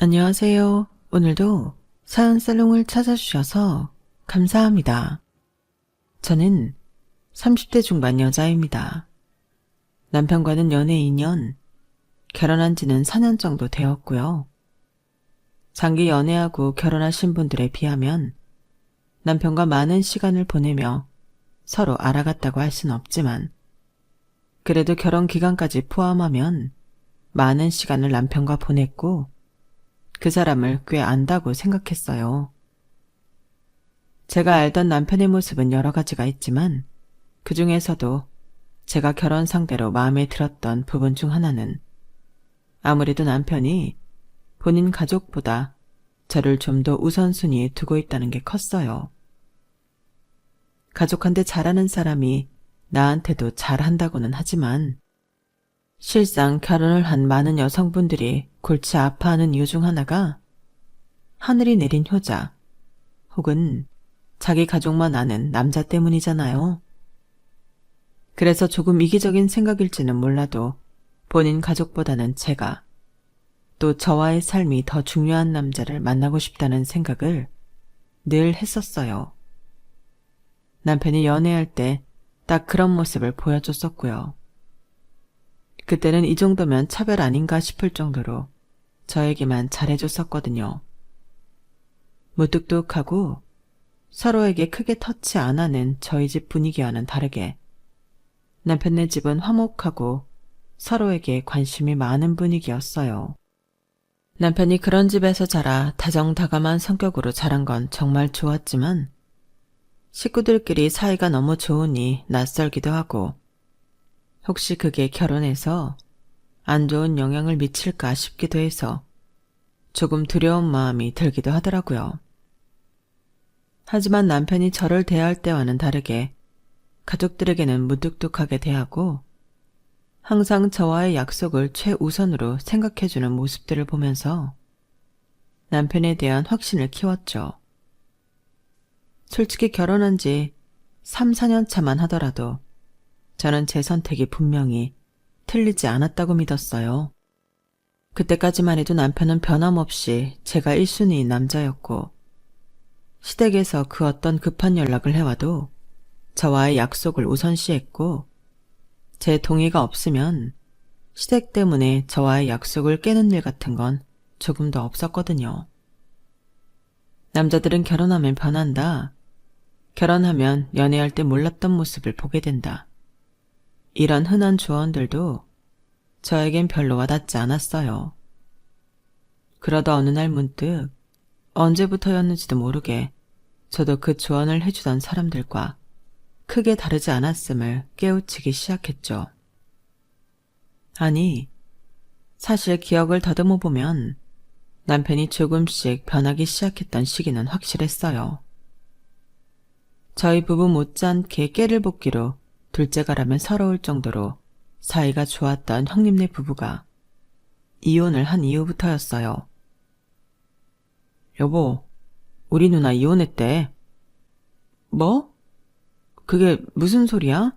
안녕하세요. 오늘도 사연 살롱을 찾아주셔서 감사합니다. 저는 30대 중반 여자입니다. 남편과는 연애 2년, 결혼한 지는 4년 정도 되었고요. 장기 연애하고 결혼하신 분들에 비하면 남편과 많은 시간을 보내며 서로 알아갔다고 할 순 없지만 그래도 결혼 기간까지 포함하면 많은 시간을 남편과 보냈고 그 사람을 꽤 안다고 생각했어요. 제가 알던 남편의 모습은 여러 가지가 있지만 그 중에서도 제가 결혼 상대로 마음에 들었던 부분 중 하나는 아무래도 남편이 본인 가족보다 저를 좀 더 우선순위에 두고 있다는 게 컸어요. 가족한테 잘하는 사람이 나한테도 잘한다고는 하지만 실상 결혼을 한 많은 여성분들이 골치 아파하는 이유 중 하나가 하늘이 내린 효자 혹은 자기 가족만 아는 남자 때문이잖아요. 그래서 조금 이기적인 생각일지는 몰라도 본인 가족보다는 제가 또 저와의 삶이 더 중요한 남자를 만나고 싶다는 생각을 늘 했었어요. 남편이 연애할 때 딱 그런 모습을 보여줬었고요. 그때는 이 정도면 차별 아닌가 싶을 정도로 저에게만 잘해줬었거든요. 무뚝뚝하고 서로에게 크게 터치 안 하는 저희 집 분위기와는 다르게 남편네 집은 화목하고 서로에게 관심이 많은 분위기였어요. 남편이 그런 집에서 자라 다정다감한 성격으로 자란 건 정말 좋았지만 식구들끼리 사이가 너무 좋으니 낯설기도 하고 혹시 그게 결혼해서 안 좋은 영향을 미칠까 싶기도 해서 조금 두려운 마음이 들기도 하더라고요. 하지만 남편이 저를 대할 때와는 다르게 가족들에게는 무뚝뚝하게 대하고 항상 저와의 약속을 최우선으로 생각해주는 모습들을 보면서 남편에 대한 확신을 키웠죠. 솔직히 결혼한 지 3, 4년 차만 하더라도 저는 제 선택이 분명히 틀리지 않았다고 믿었어요. 그때까지만 해도 남편은 변함없이 제가 1순위인 남자였고 시댁에서 그 어떤 급한 연락을 해와도 저와의 약속을 우선시했고 제 동의가 없으면 시댁 때문에 저와의 약속을 깨는 일 같은 건 조금도 없었거든요. 남자들은 결혼하면 변한다. 결혼하면 연애할 때 몰랐던 모습을 보게 된다. 이런 흔한 조언들도 저에겐 별로 와닿지 않았어요. 그러다 어느 날 문득 언제부터였는지도 모르게 저도 그 조언을 해주던 사람들과 크게 다르지 않았음을 깨우치기 시작했죠. 아니, 사실 기억을 더듬어 보면 남편이 조금씩 변하기 시작했던 시기는 확실했어요. 저희 부부 못지않게 깨를 볶기로 둘째가라면 서러울 정도로 사이가 좋았던 형님네 부부가 이혼을 한 이후부터였어요. 여보, 우리 누나 이혼했대. 뭐? 그게 무슨 소리야?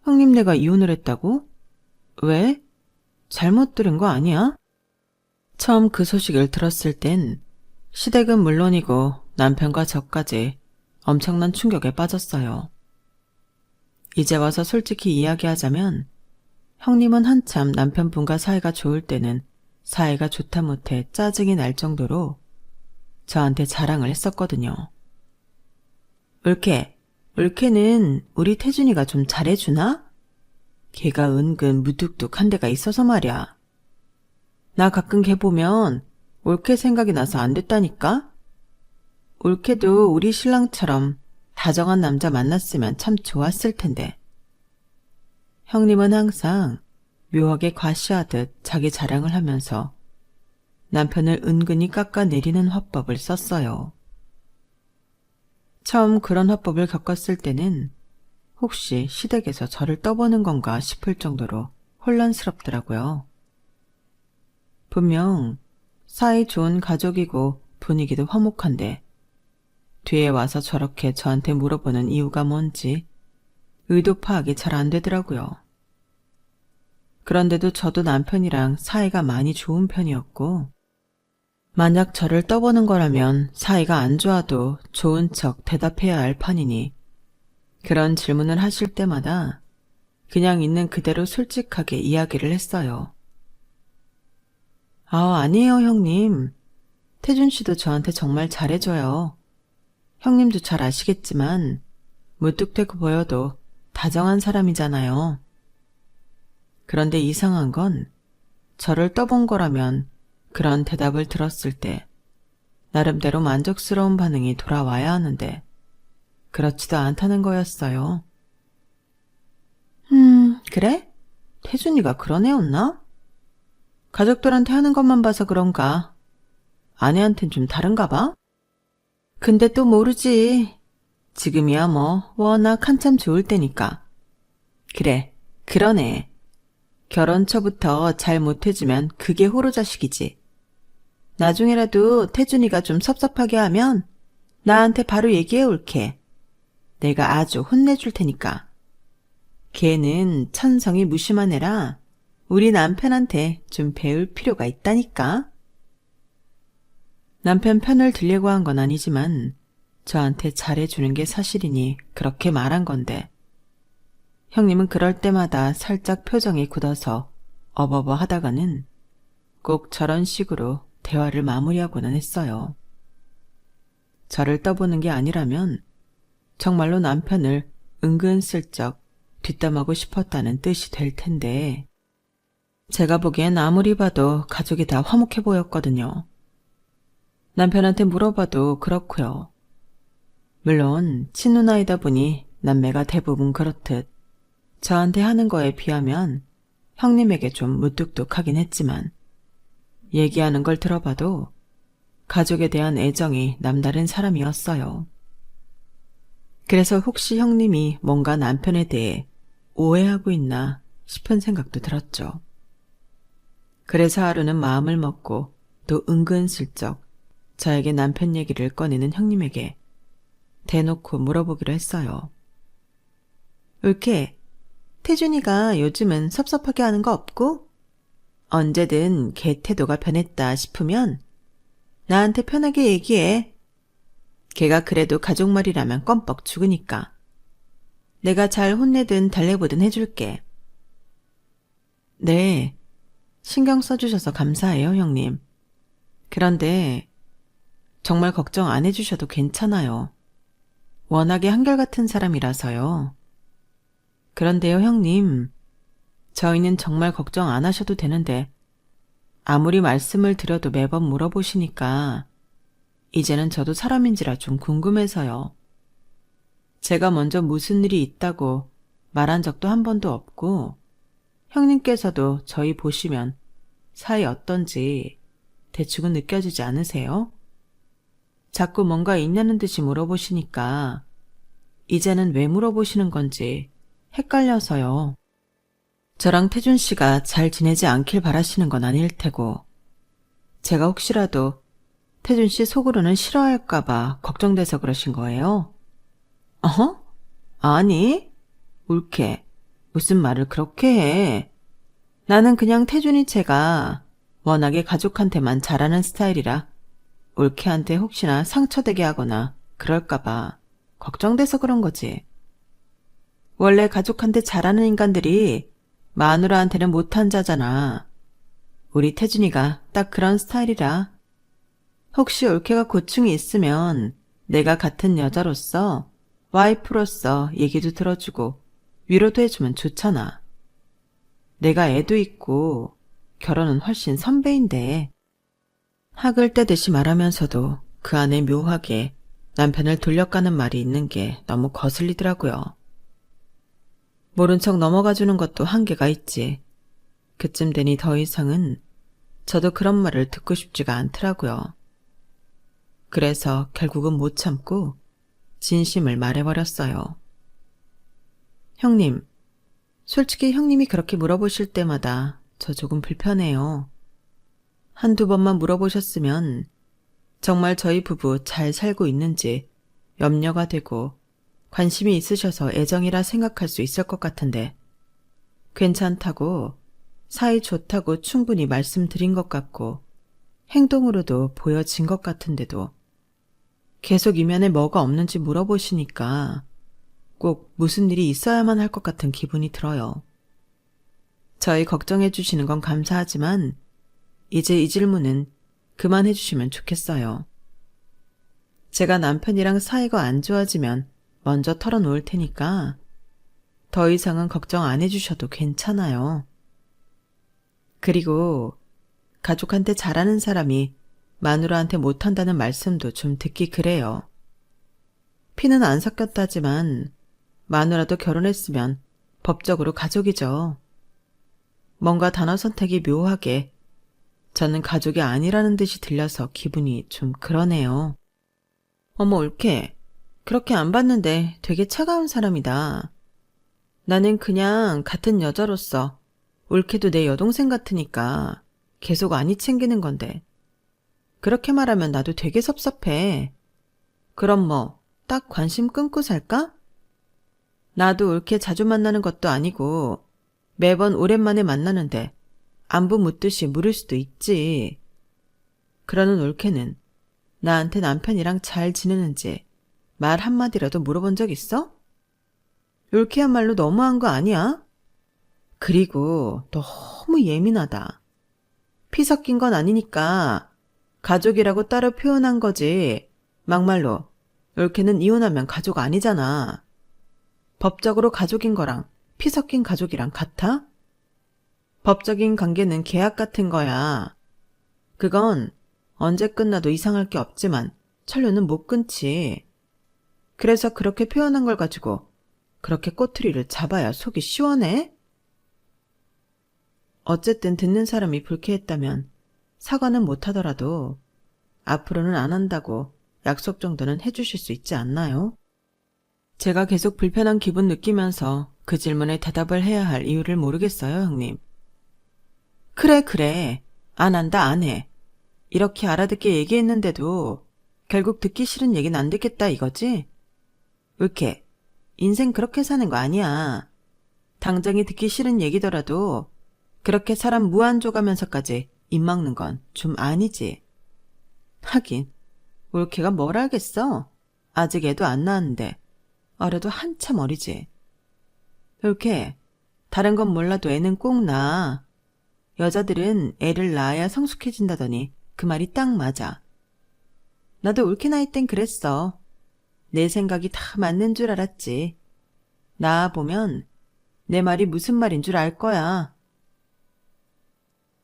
형님네가 이혼을 했다고? 왜? 잘못 들은 거 아니야? 처음 그 소식을 들었을 땐 시댁은 물론이고 남편과 저까지 엄청난 충격에 빠졌어요. 이제 와서 솔직히 이야기하자면 형님은 한참 남편분과 사이가 좋을 때는 사이가 좋다 못해 짜증이 날 정도로 저한테 자랑을 했었거든요. 울케는 우리 태준이가 좀 잘해주나? 걔가 은근 무뚝뚝한 데가 있어서 말이야. 나 가끔 걔 보면 올케 생각이 나서 안 됐다니까? 올케도 우리 신랑처럼 다정한 남자 만났으면 참 좋았을 텐데. 형님은 항상 묘하게 과시하듯 자기 자랑을 하면서 남편을 은근히 깎아내리는 화법을 썼어요. 처음 그런 화법을 겪었을 때는 혹시 시댁에서 저를 떠보는 건가 싶을 정도로 혼란스럽더라고요. 분명 사이 좋은 가족이고 분위기도 화목한데 뒤에 와서 저렇게 저한테 물어보는 이유가 뭔지 의도 파악이 잘 안 되더라고요. 그런데도 저도 남편이랑 사이가 많이 좋은 편이었고 만약 저를 떠보는 거라면 사이가 안 좋아도 좋은 척 대답해야 할 판이니 그런 질문을 하실 때마다 그냥 있는 그대로 솔직하게 이야기를 했어요. 아니에요, 형님. 태준 씨도 저한테 정말 잘해줘요. 형님도 잘 아시겠지만 무뚝대고 보여도 다정한 사람이잖아요. 그런데 이상한 건 저를 떠본 거라면 그런 대답을 들었을 때 나름대로 만족스러운 반응이 돌아와야 하는데 그렇지도 않다는 거였어요. 그래? 태준이가 그런 애였나? 가족들한테 하는 것만 봐서 그런가? 아내한텐 좀 다른가 봐? 근데 또 모르지. 지금이야 뭐 워낙 한참 좋을 때니까. 그래, 그러네. 결혼 초부터 잘 못해주면 그게 호로자식이지. 나중에라도 태준이가 좀 섭섭하게 하면 나한테 바로 얘기해 올게. 내가 아주 혼내줄 테니까. 걔는 천성이 무심한 애라 우리 남편한테 좀 배울 필요가 있다니까. 남편 편을 들려고 한 건 아니지만 저한테 잘해주는 게 사실이니 그렇게 말한 건데 형님은 그럴 때마다 살짝 표정이 굳어서 어버버 하다가는 꼭 저런 식으로 대화를 마무리하고는 했어요. 저를 떠보는 게 아니라면 정말로 남편을 은근슬쩍 뒷담하고 싶었다는 뜻이 될 텐데 제가 보기엔 아무리 봐도 가족이 다 화목해 보였거든요. 남편한테 물어봐도 그렇고요. 물론 친누나이다 보니 남매가 대부분 그렇듯 저한테 하는 거에 비하면 형님에게 좀 무뚝뚝하긴 했지만 얘기하는 걸 들어봐도 가족에 대한 애정이 남다른 사람이었어요. 그래서 혹시 형님이 뭔가 남편에 대해 오해하고 있나 싶은 생각도 들었죠. 그래서 하루는 마음을 먹고 또 은근슬쩍 저에게 남편 얘기를 꺼내는 형님에게 대놓고 물어보기로 했어요. 울케, 태준이가 요즘은 섭섭하게 하는 거 없고? 언제든 걔 태도가 변했다 싶으면 나한테 편하게 얘기해. 걔가 그래도 가족말이라면 껌뻑 죽으니까. 내가 잘 혼내든 달래보든 해줄게. 네, 신경 써주셔서 감사해요, 형님. 그런데 정말 걱정 안 해주셔도 괜찮아요. 워낙에 한결같은 사람이라서요. 그런데요, 형님. 저희는 정말 걱정 안 하셔도 되는데 아무리 말씀을 드려도 매번 물어보시니까 이제는 저도 사람인지라 좀 궁금해서요. 제가 먼저 무슨 일이 있다고 말한 적도 한 번도 없고 형님께서도 저희 보시면 사이 어떤지 대충은 느껴지지 않으세요? 자꾸 뭔가 있냐는 듯이 물어보시니까 이제는 왜 물어보시는 건지 헷갈려서요. 저랑 태준 씨가 잘 지내지 않길 바라시는 건 아닐 테고 제가 혹시라도 태준 씨 속으로는 싫어할까봐 걱정돼서 그러신 거예요? 아니, 울케. 무슨 말을 그렇게 해. 나는 그냥 태준이 제가 워낙에 가족한테만 잘하는 스타일이라 울케한테 혹시나 상처되게 하거나 그럴까봐 걱정돼서 그런 거지. 원래 가족한테 잘하는 인간들이 마누라한테는 못한 자잖아. 우리 태준이가 딱 그런 스타일이라. 혹시 울케가 고충이 있으면 내가 같은 여자로서 와이프로서 얘기도 들어주고 위로도 해주면 좋잖아. 내가 애도 있고 결혼은 훨씬 선배인데. 학을 떼듯이 말하면서도 그 안에 묘하게 남편을 돌려가는 말이 있는 게 너무 거슬리더라고요. 모른 척 넘어가주는 것도 한계가 있지. 그쯤 되니 더 이상은 저도 그런 말을 듣고 싶지가 않더라고요. 그래서 결국은 못 참고 진심을 말해버렸어요. 형님, 솔직히 형님이 그렇게 물어보실 때마다 저 조금 불편해요. 한두 번만 물어보셨으면 정말 저희 부부 잘 살고 있는지 염려가 되고 관심이 있으셔서 애정이라 생각할 수 있을 것 같은데 괜찮다고 사이 좋다고 충분히 말씀드린 것 같고 행동으로도 보여진 것 같은데도 계속 이면에 뭐가 없는지 물어보시니까 꼭 무슨 일이 있어야만 할 것 같은 기분이 들어요. 저희 걱정해 주시는 건 감사하지만 이제 이 질문은 그만해 주시면 좋겠어요. 제가 남편이랑 사이가 안 좋아지면 먼저 털어놓을 테니까 더 이상은 걱정 안 해주셔도 괜찮아요. 그리고 가족한테 잘하는 사람이 마누라한테 못한다는 말씀도 좀 듣기 그래요. 피는 안 섞였다지만 마누라도 결혼했으면 법적으로 가족이죠. 뭔가 단어 선택이 묘하게 저는 가족이 아니라는 듯이 들려서 기분이 좀 그러네요. 어머 올케, 그렇게 안 봤는데 되게 차가운 사람이다. 나는 그냥 같은 여자로서 올케도 내 여동생 같으니까 계속 안이 챙기는 건데 그렇게 말하면 나도 되게 섭섭해. 그럼 뭐 딱 관심 끊고 살까? 나도 올케 자주 만나는 것도 아니고 매번 오랜만에 만나는데 안부 묻듯이 물을 수도 있지. 그러는 올케는 나한테 남편이랑 잘 지내는지 말 한마디라도 물어본 적 있어? 올케야말로 너무한 거 아니야? 그리고 너무 예민하다. 피 섞인 건 아니니까 가족이라고 따로 표현한 거지. 막말로 올케는 이혼하면 가족 아니잖아. 법적으로 가족인 거랑 피 섞인 가족이랑 같아? 법적인 관계는 계약 같은 거야. 그건 언제 끝나도 이상할 게 없지만 천류는 못 끊지. 그래서 그렇게 표현한 걸 가지고 그렇게 꼬투리를 잡아야 속이 시원해? 어쨌든 듣는 사람이 불쾌했다면 사과는 못하더라도 앞으로는 안 한다고 약속 정도는 해주실 수 있지 않나요? 제가 계속 불편한 기분 느끼면서 그 질문에 대답을 해야 할 이유를 모르겠어요, 형님. 그래. 안 한다, 안 해. 이렇게 알아듣게 얘기했는데도 결국 듣기 싫은 얘기는 안 듣겠다 이거지? 올케, 인생 그렇게 사는 거 아니야. 당장이 듣기 싫은 얘기더라도 그렇게 사람 무한 줘가면서까지 입 막는 건 좀 아니지. 하긴 올케가 뭘 알겠어. 아직 애도 안 낳았는데 어려도 한참 어리지. 올케, 다른 건 몰라도 애는 꼭 낳아. 여자들은 애를 낳아야 성숙해진다더니 그 말이 딱 맞아. 나도 올케 나이 땐 그랬어. 내 생각이 다 맞는 줄 알았지. 낳아보면 내 말이 무슨 말인 줄 알 거야.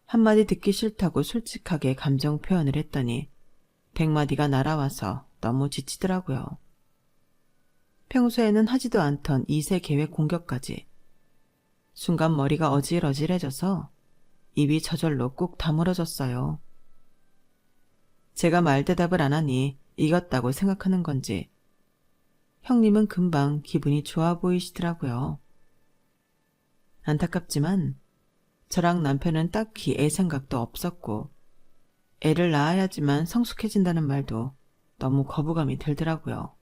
한마디 듣기 싫다고 솔직하게 감정 표현을 했더니 100마디가 날아와서 너무 지치더라고요. 평소에는 하지도 않던 2세 계획 공격까지. 순간 머리가 어질어질해져서 입이 저절로 꾹 다물어졌어요. 제가 말대답을 안 하니 이겼다고 생각하는 건지 형님은 금방 기분이 좋아 보이시더라고요. 안타깝지만 저랑 남편은 딱히 애 생각도 없었고 애를 낳아야지만 성숙해진다는 말도 너무 거부감이 들더라고요.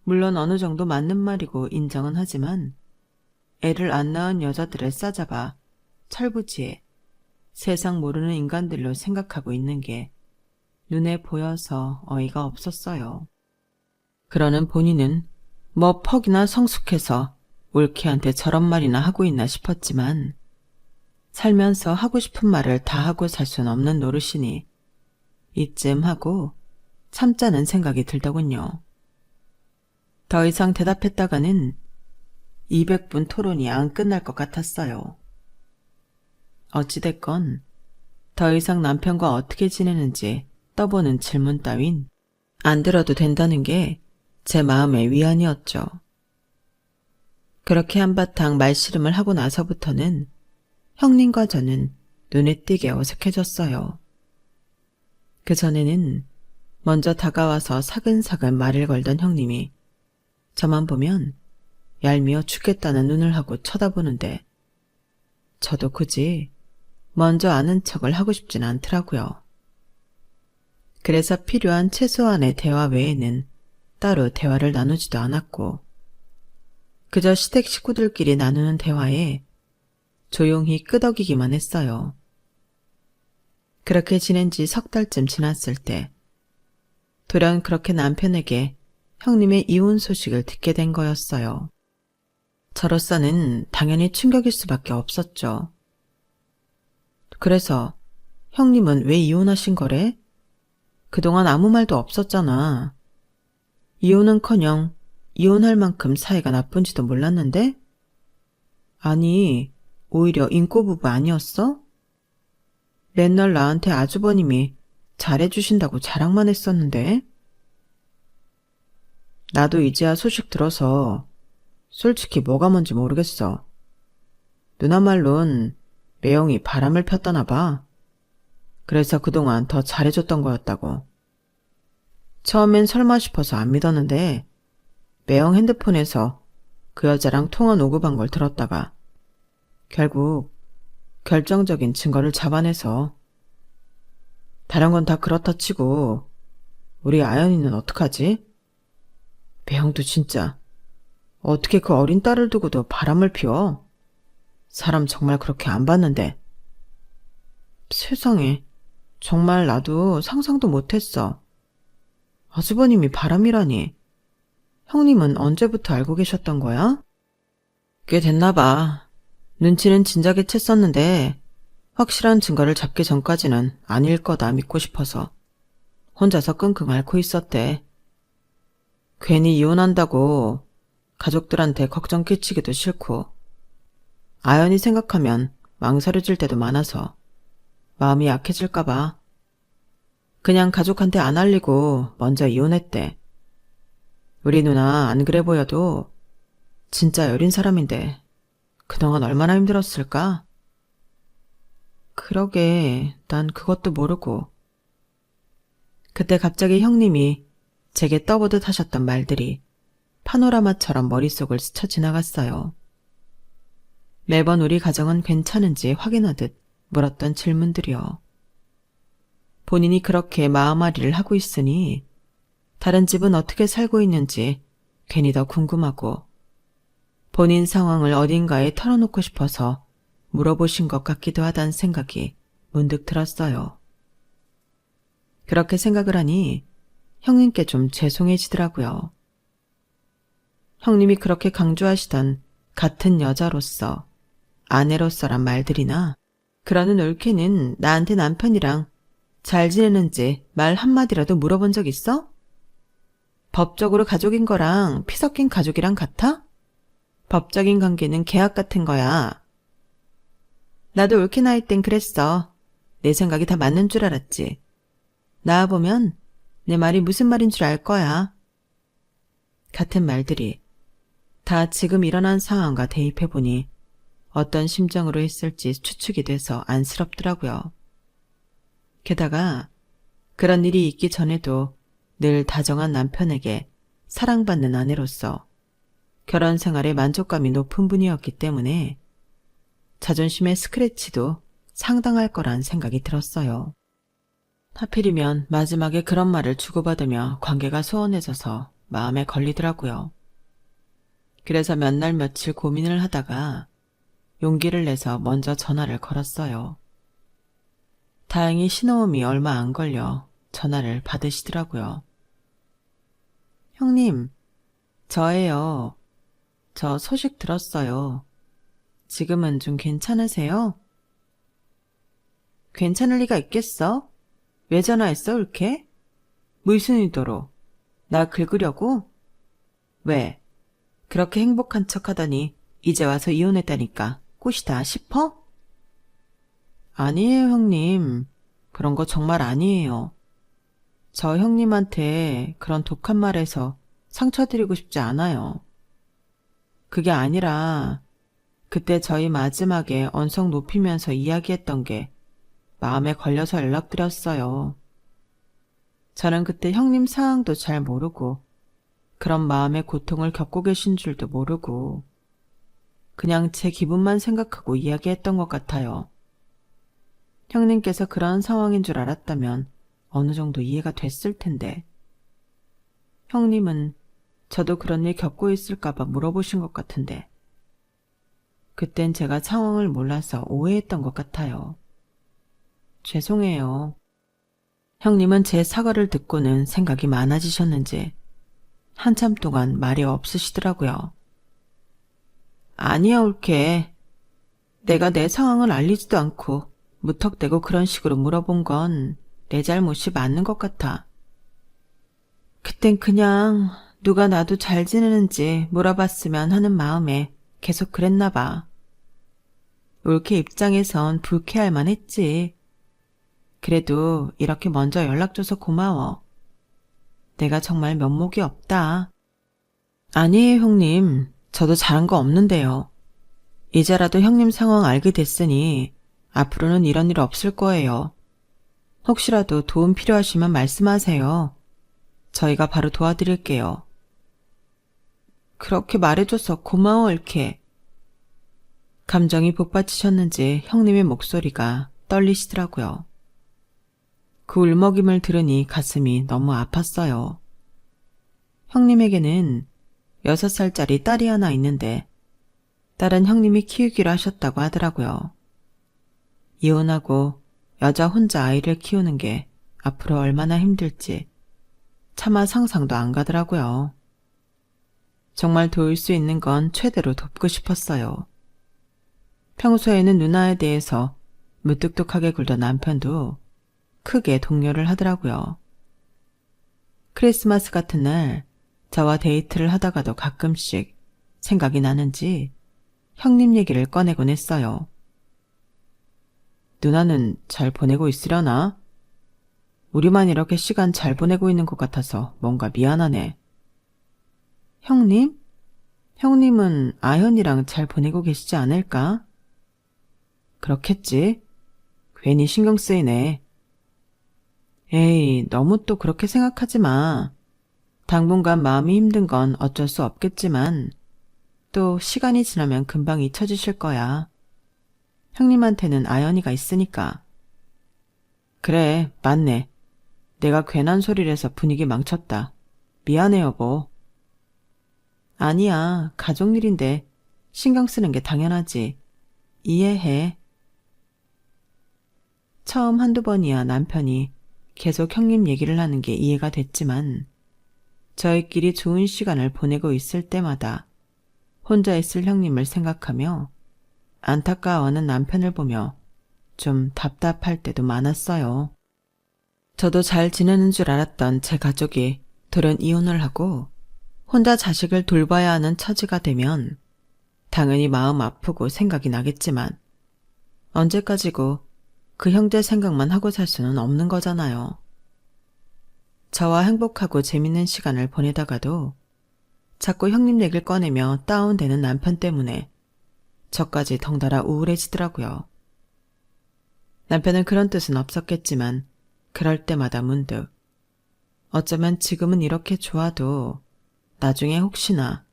물론 어느 정도 맞는 말이고 인정은 하지만 애를 안 낳은 여자들을 싸잡아 철부지에 세상 모르는 인간들로 생각하고 있는 게 눈에 보여서 어이가 없었어요. 그러는 본인은 뭐 퍽이나 성숙해서 올케한테 저런 말이나 하고 있나 싶었지만 살면서 하고 싶은 말을 다 하고 살 순 없는 노릇이니 이쯤 하고 참자는 생각이 들더군요. 더 이상 대답했다가는 200분 토론이 안 끝날 것 같았어요. 어찌됐건 더 이상 남편과 어떻게 지내는지 떠보는 질문 따윈 안 들어도 된다는 게 제 마음의 위안이었죠. 그렇게 한바탕 말씨름을 하고 나서부터는 형님과 저는 눈에 띄게 어색해졌어요. 그전에는 먼저 다가와서 사근사근 말을 걸던 형님이 저만 보면 얄미워 죽겠다는 눈을 하고 쳐다보는데 저도 굳이 먼저 아는 척을 하고 싶진 않더라고요. 그래서 필요한 최소한의 대화 외에는 따로 대화를 나누지도 않았고 그저 시댁 식구들끼리 나누는 대화에 조용히 끄덕이기만 했어요. 그렇게 지낸 지 석 달쯤 지났을 때 돌연 그렇게 남편에게 형님의 이혼 소식을 듣게 된 거였어요. 저로서는 당연히 충격일 수밖에 없었죠. 그래서 형님은 왜 이혼하신 거래? 그동안 아무 말도 없었잖아. 이혼은커녕 이혼할 만큼 사이가 나쁜지도 몰랐는데? 아니, 오히려 인꼬부부 아니었어? 맨날 나한테 아주버님이 잘해주신다고 자랑만 했었는데? 나도 이제야 소식 들어서 솔직히 뭐가 뭔지 모르겠어. 누나 말론 매형이 바람을 폈다나 봐. 그래서 그동안 더 잘해줬던 거였다고. 처음엔 설마 싶어서 안 믿었는데 매형 핸드폰에서 그 여자랑 통화 녹음한 걸 들었다가 결국 결정적인 증거를 잡아내서 다른 건 다 그렇다 치고 우리 아연이는 어떡하지? 매형도 진짜 어떻게 그 어린 딸을 두고도 바람을 피워? 사람 정말 그렇게 안 봤는데. 세상에, 정말 나도 상상도 못했어. 아주버님이 바람이라니. 형님은 언제부터 알고 계셨던 거야? 꽤 됐나 봐. 눈치는 진작에 챘었는데 확실한 증거를 잡기 전까지는 아닐 거다 믿고 싶어서 혼자서 끙끙 앓고 있었대. 괜히 이혼한다고 가족들한테 걱정 끼치기도 싫고 아연이 생각하면 망설여질 때도 많아서 마음이 약해질까 봐 그냥 가족한테 안 알리고 먼저 이혼했대. 우리 누나 안 그래 보여도 진짜 여린 사람인데 그동안 얼마나 힘들었을까? 그러게, 난 그것도 모르고. 그때 갑자기 형님이 제게 떠보듯 하셨던 말들이 파노라마처럼 머릿속을 스쳐 지나갔어요. 매번 우리 가정은 괜찮은지 확인하듯 물었던 질문들이요. 본인이 그렇게 마음앓이를 하고 있으니 다른 집은 어떻게 살고 있는지 괜히 더 궁금하고 본인 상황을 어딘가에 털어놓고 싶어서 물어보신 것 같기도 하다는 생각이 문득 들었어요. 그렇게 생각을 하니 형님께 좀 죄송해지더라고요. 형님이 그렇게 강조하시던 같은 여자로서, 아내로서란 말들이나 그러는 올케는 나한테 남편이랑 잘 지내는지 말 한마디라도 물어본 적 있어? 법적으로 가족인 거랑 피 섞인 가족이랑 같아? 법적인 관계는 계약 같은 거야. 나도 올케 나이 땐 그랬어. 내 생각이 다 맞는 줄 알았지. 나와보면 내 말이 무슨 말인 줄 알 거야. 같은 말들이 다 지금 일어난 상황과 대입해보니 어떤 심정으로 했을지 추측이 돼서 안쓰럽더라고요. 게다가 그런 일이 있기 전에도 늘 다정한 남편에게 사랑받는 아내로서 결혼 생활에 만족감이 높은 분이었기 때문에 자존심의 스크래치도 상당할 거란 생각이 들었어요. 하필이면 마지막에 그런 말을 주고받으며 관계가 소원해져서 마음에 걸리더라고요. 그래서 몇 날 며칠 고민을 하다가 용기를 내서 먼저 전화를 걸었어요. 다행히 신호음이 얼마 안 걸려 전화를 받으시더라고요. 형님, 저예요. 저 소식 들었어요. 지금은 좀 괜찮으세요? 괜찮을 리가 있겠어? 왜 전화했어, 이렇게? 무슨 의도로? 나 긁으려고? 왜? 그렇게 행복한 척하더니 이제 와서 이혼했다니까 꽃이다 싶어? 아니에요, 형님. 그런 거 정말 아니에요. 저 형님한테 그런 독한 말해서 상처드리고 싶지 않아요. 그게 아니라 그때 저희 마지막에 언성 높이면서 이야기했던 게 마음에 걸려서 연락드렸어요. 저는 그때 형님 상황도 잘 모르고 그런 마음의 고통을 겪고 계신 줄도 모르고 그냥 제 기분만 생각하고 이야기했던 것 같아요. 형님께서 그런 상황인 줄 알았다면 어느 정도 이해가 됐을 텐데 형님은 저도 그런 일 겪고 있을까봐 물어보신 것 같은데 그땐 제가 상황을 몰라서 오해했던 것 같아요. 죄송해요. 형님은 제 사과를 듣고는 생각이 많아지셨는지 한참 동안 말이 없으시더라고요. 아니야, 올케. 내가 내 상황을 알리지도 않고 무턱대고 그런 식으로 물어본 건 내 잘못이 맞는 것 같아. 그땐 그냥 누가 나도 잘 지내는지 물어봤으면 하는 마음에 계속 그랬나 봐. 올케 입장에선 불쾌할 만했지. 그래도 이렇게 먼저 연락줘서 고마워. 내가 정말 면목이 없다. 아니에요, 형님. 저도 잘한 거 없는데요. 이제라도 형님 상황 알게 됐으니 앞으로는 이런 일 없을 거예요. 혹시라도 도움 필요하시면 말씀하세요. 저희가 바로 도와드릴게요. 그렇게 말해줘서 고마워, 이렇게. 감정이 복받치셨는지 형님의 목소리가 떨리시더라고요. 그 울먹임을 들으니 가슴이 너무 아팠어요. 형님에게는 6살짜리 딸이 하나 있는데 딸은 형님이 키우기로 하셨다고 하더라고요. 이혼하고 여자 혼자 아이를 키우는 게 앞으로 얼마나 힘들지 차마 상상도 안 가더라고요. 정말 도울 수 있는 건 최대로 돕고 싶었어요. 평소에는 누나에 대해서 무뚝뚝하게 굴던 남편도 크게 동료를 하더라고요. 크리스마스 같은 날 저와 데이트를 하다가도 가끔씩 생각이 나는지 형님 얘기를 꺼내곤 했어요. 누나는 잘 보내고 있으려나? 우리만 이렇게 시간 잘 보내고 있는 것 같아서 뭔가 미안하네. 형님? 형님은 아현이랑 잘 보내고 계시지 않을까? 그렇겠지. 괜히 신경 쓰이네. 에이, 너무 또 그렇게 생각하지 마. 당분간 마음이 힘든 건 어쩔 수 없겠지만 또 시간이 지나면 금방 잊혀지실 거야. 형님한테는 아연이가 있으니까. 그래, 맞네. 내가 괜한 소리를 해서 분위기 망쳤다. 미안해, 여보. 아니야, 가족 일인데 신경 쓰는 게 당연하지. 이해해. 처음 한두 번이야 남편이 계속 형님 얘기를 하는 게 이해가 됐지만 저희끼리 좋은 시간을 보내고 있을 때마다 혼자 있을 형님을 생각하며 안타까워하는 남편을 보며 좀 답답할 때도 많았어요. 저도 잘 지내는 줄 알았던 제 가족이 돌연 이혼을 하고 혼자 자식을 돌봐야 하는 처지가 되면 당연히 마음 아프고 생각이 나겠지만 언제까지고 그 형제 생각만 하고 살 수는 없는 거잖아요. 저와 행복하고 재밌는 시간을 보내다가도 자꾸 형님 얘기를 꺼내며 다운되는 남편 때문에 저까지 덩달아 우울해지더라고요. 남편은 그런 뜻은 없었겠지만 그럴 때마다 문득 어쩌면 지금은 이렇게 좋아도 나중에 혹시나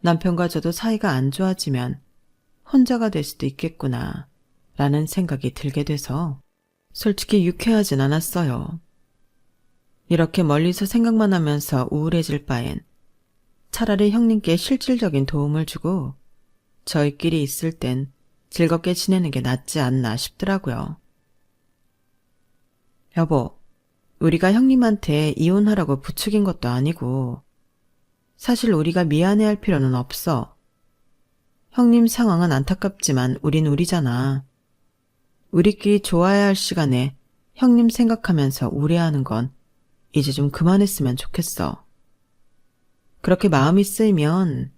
남편과 저도 사이가 안 좋아지면 혼자가 될 수도 있겠구나 라는 생각이 들게 돼서 솔직히 유쾌하진 않았어요. 이렇게 멀리서 생각만 하면서 우울해질 바엔 차라리 형님께 실질적인 도움을 주고 저희끼리 있을 땐 즐겁게 지내는 게 낫지 않나 싶더라고요. 여보, 우리가 형님한테 이혼하라고 부추긴 것도 아니고 사실 우리가 미안해할 필요는 없어. 형님 상황은 안타깝지만 우린 우리잖아. 우리끼리 좋아야 할 시간에 형님 생각하면서 우려하는 건 이제 좀 그만했으면 좋겠어. 그렇게 마음이 쓰이면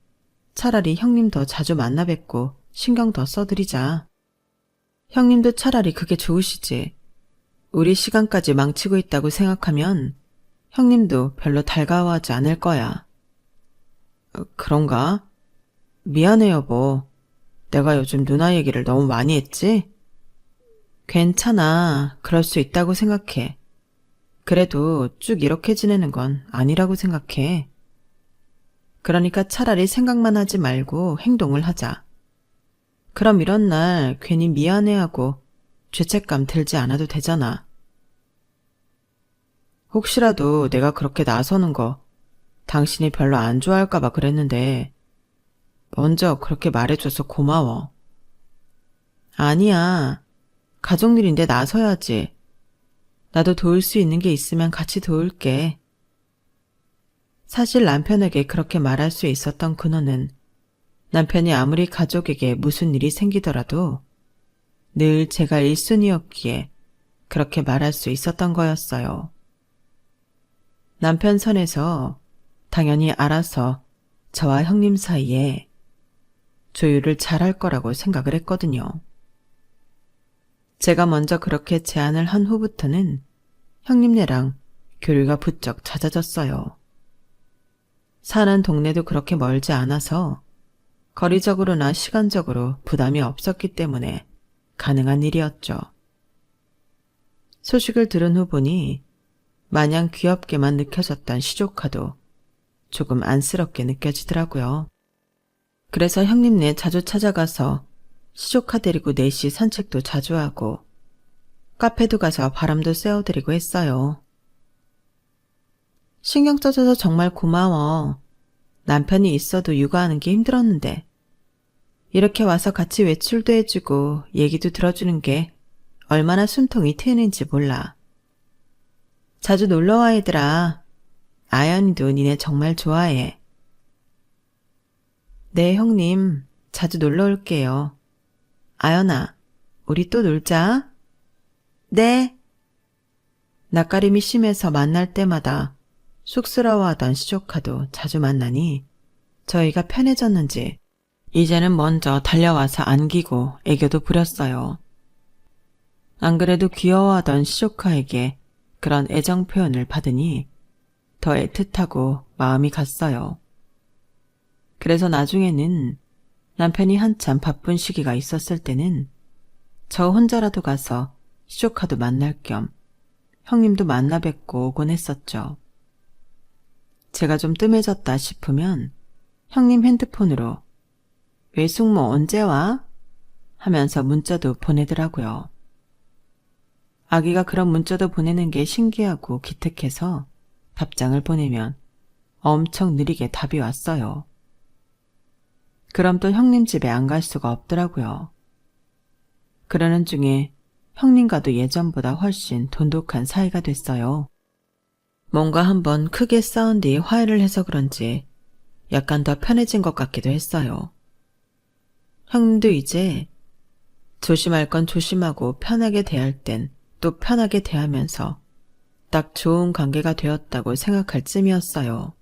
차라리 형님 더 자주 만나 뵙고 신경 더 써드리자. 형님도 차라리 그게 좋으시지. 우리 시간까지 망치고 있다고 생각하면 형님도 별로 달가워하지 않을 거야. 그런가? 미안해 여보. 내가 요즘 누나 얘기를 너무 많이 했지? 괜찮아. 그럴 수 있다고 생각해. 그래도 쭉 이렇게 지내는 건 아니라고 생각해. 그러니까 차라리 생각만 하지 말고 행동을 하자. 그럼 이런 날 괜히 미안해하고 죄책감 들지 않아도 되잖아. 혹시라도 내가 그렇게 나서는 거 당신이 별로 안 좋아할까 봐 그랬는데 먼저 그렇게 말해줘서 고마워. 아니야. 가족 일인데 나서야지. 나도 도울 수 있는 게 있으면 같이 도울게. 사실 남편에게 그렇게 말할 수 있었던 근원은 남편이 아무리 가족에게 무슨 일이 생기더라도 늘 제가 1순위였기에 그렇게 말할 수 있었던 거였어요. 남편 선에서 당연히 알아서 저와 형님 사이에 조율을 잘할 거라고 생각을 했거든요. 제가 먼저 그렇게 제안을 한 후부터는 형님네랑 교류가 부쩍 잦아졌어요. 사는 동네도 그렇게 멀지 않아서 거리적으로나 시간적으로 부담이 없었기 때문에 가능한 일이었죠. 소식을 들은 후 보니 마냥 귀엽게만 느껴졌던 시조카도 조금 안쓰럽게 느껴지더라고요. 그래서 형님네 자주 찾아가서 시조카 데리고 넷이 산책도 자주 하고 카페도 가서 바람도 쐬어드리고 했어요. 신경 써줘서 정말 고마워. 남편이 있어도 육아하는 게 힘들었는데 이렇게 와서 같이 외출도 해주고 얘기도 들어주는 게 얼마나 숨통이 트이는지 몰라. 자주 놀러와 얘들아. 아연이도 니네 정말 좋아해. 네 형님, 자주 놀러 올게요. 아연아, 우리 또 놀자. 네. 낯가림이 심해서 만날 때마다 쑥스러워하던 시조카도 자주 만나니 저희가 편해졌는지 이제는 먼저 달려와서 안기고 애교도 부렸어요. 안 그래도 귀여워하던 시조카에게 그런 애정 표현을 받으니 더 애틋하고 마음이 갔어요. 그래서 나중에는 남편이 한참 바쁜 시기가 있었을 때는 저 혼자라도 가서 시조카도 만날 겸 형님도 만나 뵙고 오곤 했었죠. 제가 좀 뜸해졌다 싶으면 형님 핸드폰으로 외숙모 언제 와? 하면서 문자도 보내더라고요. 아기가 그런 문자도 보내는 게 신기하고 기특해서 답장을 보내면 엄청 느리게 답이 왔어요. 그럼 또 형님 집에 안 갈 수가 없더라고요. 그러는 중에 형님과도 예전보다 훨씬 돈독한 사이가 됐어요. 뭔가 한번 크게 싸운 뒤 화해를 해서 그런지 약간 더 편해진 것 같기도 했어요. 형님도 이제 조심할 건 조심하고 편하게 대할 땐 또 편하게 대하면서 딱 좋은 관계가 되었다고 생각할 쯤이었어요.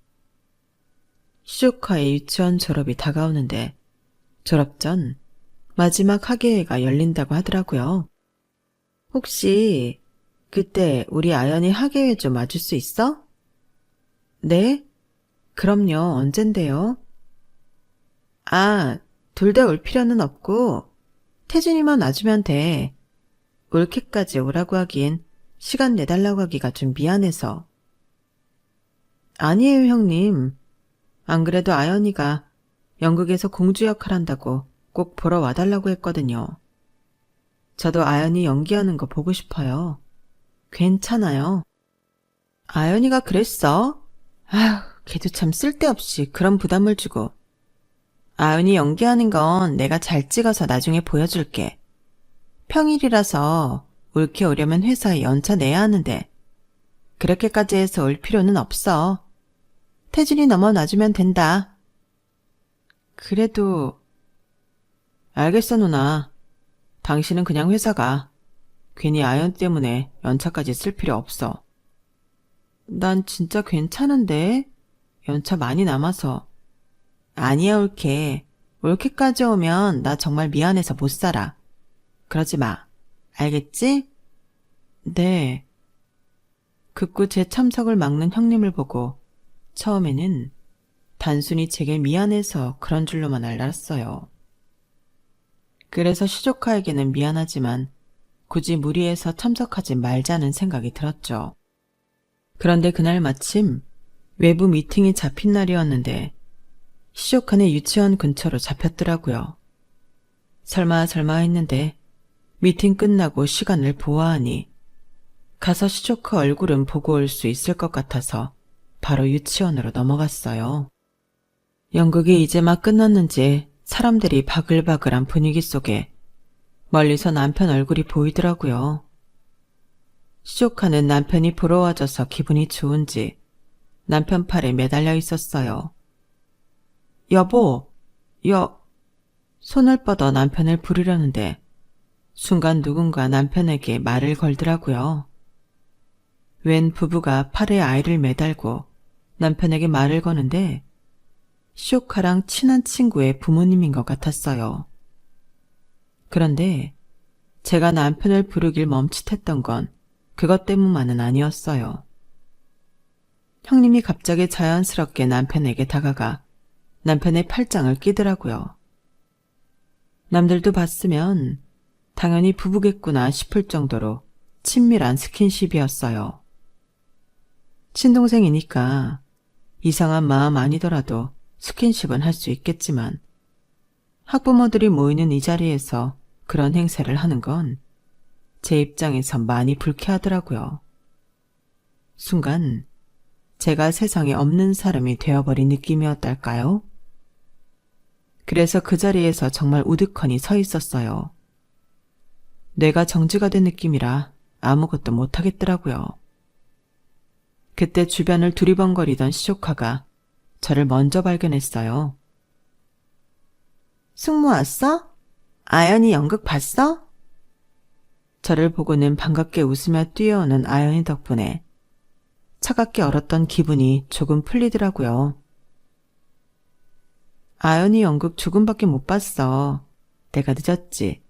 시조카의 유치원 졸업이 다가오는데 졸업 전 마지막 학예회가 열린다고 하더라고요. 혹시 그때 우리 아연이 학예회 좀 와줄 수 있어? 네? 그럼요. 언젠데요? 둘 다 올 필요는 없고 태진이만 와주면 돼. 올케까지 오라고 하기엔 시간 내달라고 하기가 좀 미안해서. 아니에요, 형님. 안 그래도 아연이가 연극에서 공주 역할 한다고 꼭 보러 와달라고 했거든요. 저도 아연이 연기하는 거 보고 싶어요. 괜찮아요. 아연이가 그랬어? 아휴, 걔도 참 쓸데없이 그런 부담을 주고. 아연이 연기하는 건 내가 잘 찍어서 나중에 보여줄게. 평일이라서 올케 오려면 회사에 연차 내야 하는데 그렇게까지 해서 올 필요는 없어. 태진이 넘어놔주면 된다. 그래도 알겠어 누나. 당신은 그냥 회사 가. 괜히 아연 때문에 연차까지 쓸 필요 없어. 난 진짜 괜찮은데? 연차 많이 남아서. 아니야 올케. 올케까지 오면 나 정말 미안해서 못 살아. 그러지 마. 알겠지? 네. 극구 제 참석을 막는 형님을 보고 처음에는 단순히 제게 미안해서 그런 줄로만 알았어요. 그래서 시조카에게는 미안하지만 굳이 무리해서 참석하지 말자는 생각이 들었죠. 그런데 그날 마침 외부 미팅이 잡힌 날이었는데 시조카네 유치원 근처로 잡혔더라고요. 설마 했는데 미팅 끝나고 시간을 보아하니 가서 시조카 얼굴은 보고 올 수 있을 것 같아서 바로 유치원으로 넘어갔어요. 연극이 이제 막 끝났는지 사람들이 바글바글한 분위기 속에 멀리서 남편 얼굴이 보이더라고요. 시조카는 남편이 부러워져서 기분이 좋은지 남편 팔에 매달려 있었어요. 여보, 손을 뻗어 남편을 부르려는데 순간 누군가 남편에게 말을 걸더라고요. 웬 부부가 팔에 아이를 매달고 남편에게 말을 거는데 시조카랑 친한 친구의 부모님인 것 같았어요. 그런데 제가 남편을 부르길 멈칫했던 건 그것 때문만은 아니었어요. 형님이 갑자기 자연스럽게 남편에게 다가가 남편의 팔짱을 끼더라고요. 남들도 봤으면 당연히 부부겠구나 싶을 정도로 친밀한 스킨십이었어요. 친동생이니까 이상한 마음 아니더라도 스킨십은 할 수 있겠지만 학부모들이 모이는 이 자리에서 그런 행세를 하는 건 제 입장에선 많이 불쾌하더라고요. 순간 제가 세상에 없는 사람이 되어버린 느낌이었달까요? 그래서 그 자리에서 정말 우두커니 서 있었어요. 뇌가 정지가 된 느낌이라 아무것도 못하겠더라고요. 그때 주변을 두리번거리던 시조카가 저를 먼저 발견했어요. 숙모 왔어? 아연이 연극 봤어? 저를 보고는 반갑게 웃으며 뛰어오는 아연이 덕분에 차갑게 얼었던 기분이 조금 풀리더라고요. 아연이 연극 조금밖에 못 봤어. 내가 늦었지.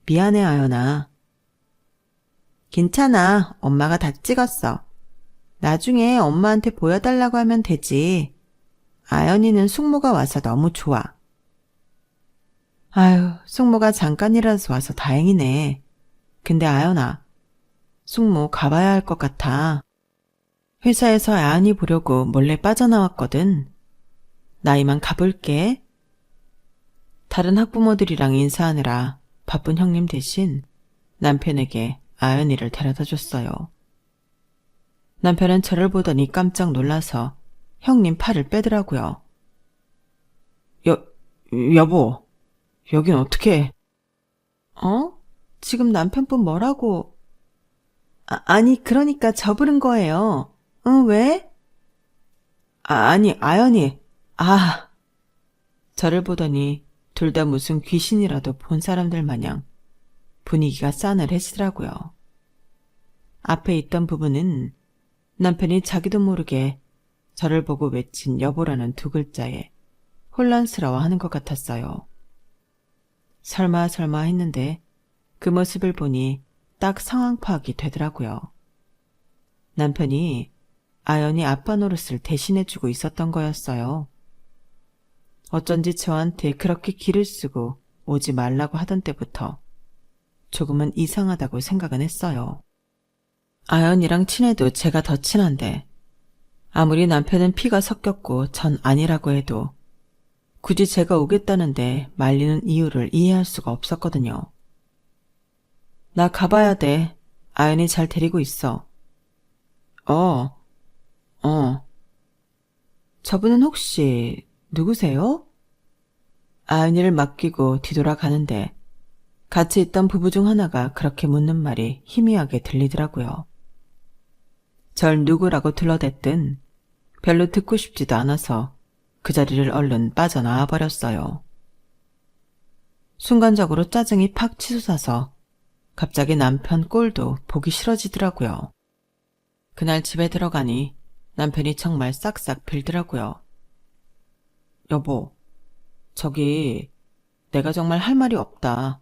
미안해, 아연아. 괜찮아. 엄마가 다 찍었어. 나중에 엄마한테 보여달라고 하면 되지. 아연이는 숙모가 와서 너무 좋아. 아유, 숙모가 잠깐이라도 와서 다행이네. 근데 아연아, 숙모 가봐야 할 것 같아. 회사에서 아연이 보려고 몰래 빠져나왔거든. 나 이만 가볼게. 다른 학부모들이랑 인사하느라 바쁜 형님 대신 남편에게 아연이를 데려다 줬어요. 남편은 저를 보더니 깜짝 놀라서 형님 팔을 빼더라고요. 여보, 여긴 어떻게... 어? 지금 남편분 뭐라고... 아니, 그러니까 저 부른 거예요. 응, 왜? 아니, 아연이. 저를 보더니 둘 다 무슨 귀신이라도 본 사람들 마냥 분위기가 싸늘해지더라고요. 앞에 있던 부부는 남편이 자기도 모르게 저를 보고 외친 여보라는 두 글자에 혼란스러워하는 것 같았어요. 설마 했는데 그 모습을 보니 딱 상황 파악이 되더라고요. 남편이 아연이 아빠 노릇을 대신해주고 있었던 거였어요. 어쩐지 저한테 그렇게 기를 쓰고 오지 말라고 하던 때부터 조금은 이상하다고 생각은 했어요. 아연이랑 친해도 제가 더 친한데 아무리 남편은 피가 섞였고 전 아니라고 해도 굳이 제가 오겠다는데 말리는 이유를 이해할 수가 없었거든요. 나 가봐야 돼. 아연이 잘 데리고 있어. 저분은 혹시 누구세요? 아연이를 맡기고 뒤돌아가는데 같이 있던 부부 중 하나가 그렇게 묻는 말이 희미하게 들리더라고요. 절 누구라고 둘러댔든 별로 듣고 싶지도 않아서 그 자리를 얼른 빠져나와 버렸어요. 순간적으로 짜증이 팍 치솟아서 갑자기 남편 꼴도 보기 싫어지더라고요. 그날 집에 들어가니 남편이 정말 싹싹 빌더라고요. 여보, 저기 내가 정말 할 말이 없다.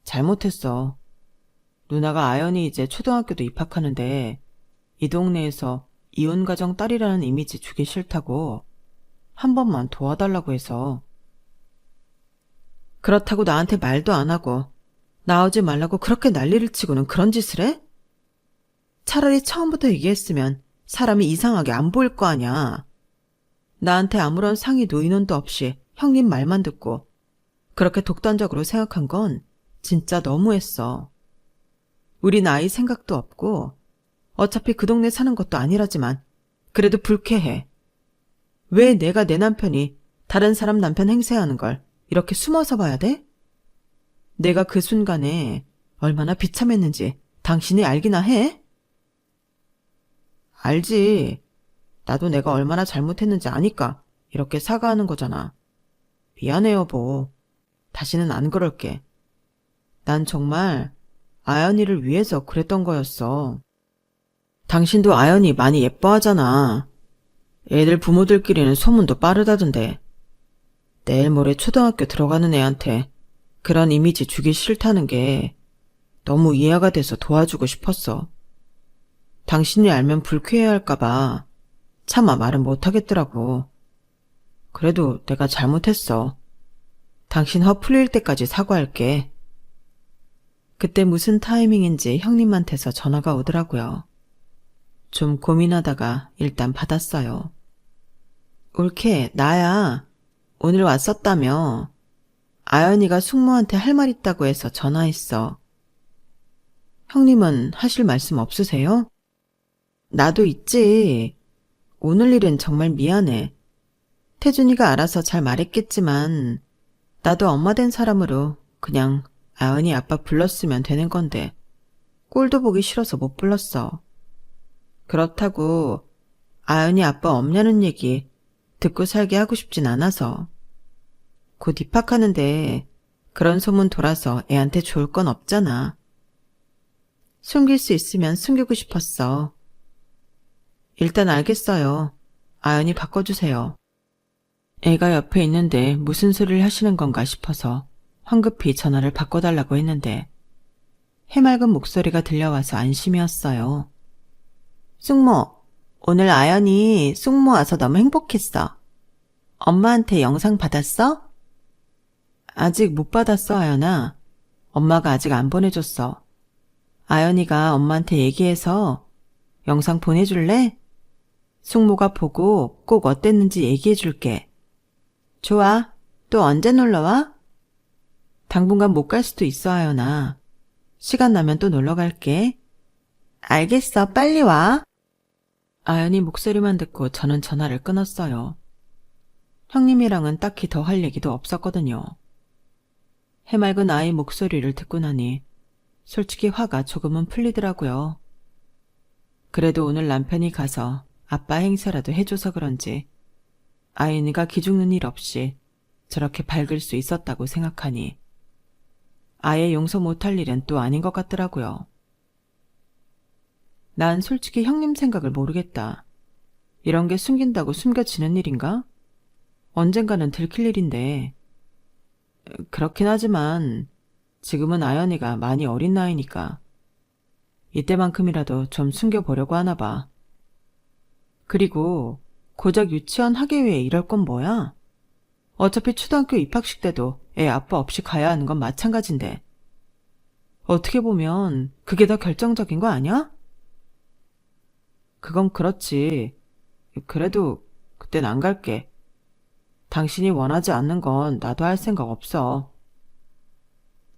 잘못했어. 누나가 아연이 이제 초등학교도 입학하는데 이 동네에서 이혼가정 딸이라는 이미지 주기 싫다고 한 번만 도와달라고 해서. 그렇다고 나한테 말도 안 하고 나오지 말라고 그렇게 난리를 치고는 그런 짓을 해? 차라리 처음부터 얘기했으면 사람이 이상하게 안 보일 거 아냐. 나한테 아무런 상의도 의논도 없이 형님 말만 듣고 그렇게 독단적으로 생각한 건 진짜 너무했어. 우린 아이 생각도 없고 어차피 그 동네 사는 것도 아니라지만 그래도 불쾌해. 왜 내가 내 남편이 다른 사람 남편 행세하는 걸 이렇게 숨어서 봐야 돼? 내가 그 순간에 얼마나 비참했는지 당신이 알기나 해? 알지. 나도 내가 얼마나 잘못했는지 아니까 이렇게 사과하는 거잖아. 미안해, 여보. 다시는 안 그럴게. 난 정말 아연이를 위해서 그랬던 거였어. 당신도 아연이 많이 예뻐하잖아. 애들 부모들끼리는 소문도 빠르다던데. 내일 모레 초등학교 들어가는 애한테 그런 이미지 주기 싫다는 게 너무 이해가 돼서 도와주고 싶었어. 당신이 알면 불쾌해할까봐 차마 말은 못하겠더라고. 그래도 내가 잘못했어. 당신 화 풀릴 때까지 사과할게. 그때 무슨 타이밍인지 형님한테서 전화가 오더라고요. 좀 고민하다가 일단 받았어요. 올케, 나야. 오늘 왔었다며. 아연이가 숙모한테 할 말 있다고 해서 전화했어. 형님은 하실 말씀 없으세요? 나도 있지. 오늘 일은 정말 미안해. 태준이가 알아서 잘 말했겠지만 나도 엄마 된 사람으로 그냥 아연이 아빠 불렀으면 되는 건데 꼴도 보기 싫어서 못 불렀어. 그렇다고 아연이 아빠 없냐는 얘기 듣고 살게 하고 싶진 않아서. 곧 입학하는데 그런 소문 돌아서 애한테 좋을 건 없잖아. 숨길 수 있으면 숨기고 싶었어. 일단 알겠어요. 아연이 바꿔주세요. 애가 옆에 있는데 무슨 소리를 하시는 건가 싶어서 황급히 전화를 바꿔달라고 했는데 해맑은 목소리가 들려와서 안심이었어요. 숙모, 오늘 아연이 숙모 와서 너무 행복했어. 엄마한테 영상 받았어? 아직 못 받았어, 아연아. 엄마가 아직 안 보내줬어. 아연이가 엄마한테 얘기해서 영상 보내줄래? 숙모가 보고 꼭 어땠는지 얘기해줄게. 좋아. 또 언제 놀러와? 당분간 못 갈 수도 있어, 아연아. 시간 나면 또 놀러 갈게. 알겠어, 빨리 와. 아연이 목소리만 듣고 저는 전화를 끊었어요. 형님이랑은 딱히 더 할 얘기도 없었거든요. 해맑은 아이 목소리를 듣고 나니 솔직히 화가 조금은 풀리더라고요. 그래도 오늘 남편이 가서 아빠 행세라도 해줘서 그런지 아연이가 기죽는 일 없이 저렇게 밝을 수 있었다고 생각하니 아예 용서 못할 일은 또 아닌 것 같더라고요. 난 솔직히 형님 생각을 모르겠다. 이런 게 숨긴다고 숨겨지는 일인가? 언젠가는 들킬 일인데. 그렇긴 하지만 지금은 아연이가 많이 어린 나이니까 이때만큼이라도 좀 숨겨보려고 하나 봐. 그리고 고작 유치원 학예회에 이럴 건 뭐야? 어차피 초등학교 입학식 때도 애 아빠 없이 가야 하는 건 마찬가지인데. 어떻게 보면 그게 더 결정적인 거 아니야? 그건 그렇지. 그래도 그땐 안 갈게. 당신이 원하지 않는 건 나도 할 생각 없어.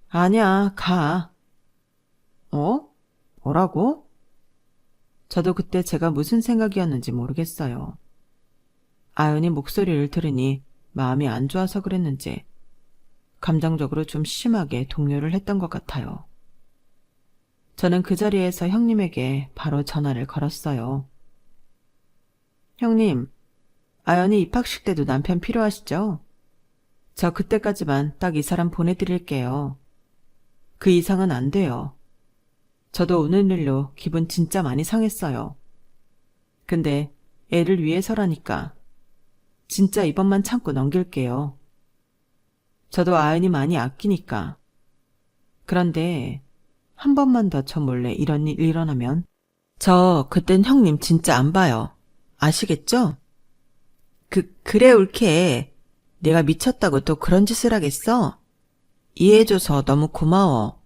아니야, 가. 어? 뭐라고? 저도 그때 제가 무슨 생각이었는지 모르겠어요. 아연이 목소리를 들으니 마음이 안 좋아서 그랬는지 감정적으로 좀 심하게 동요를 했던 것 같아요. 저는 그 자리에서 형님에게 바로 전화를 걸었어요. 형님, 아연이 입학식 때도 남편 필요하시죠? 저 그때까지만 딱 이 사람 보내드릴게요. 그 이상은 안 돼요. 저도 오늘 일로 기분 진짜 많이 상했어요. 근데 애를 위해서라니까. 진짜 이번만 참고 넘길게요. 저도 아연이 많이 아끼니까. 그런데 한 번만 더 저 몰래 이런 일 일어나면 저 그땐 형님 진짜 안 봐요. 아시겠죠? 그래 올케. 내가 미쳤다고 또 그런 짓을 하겠어? 이해해줘서 너무 고마워.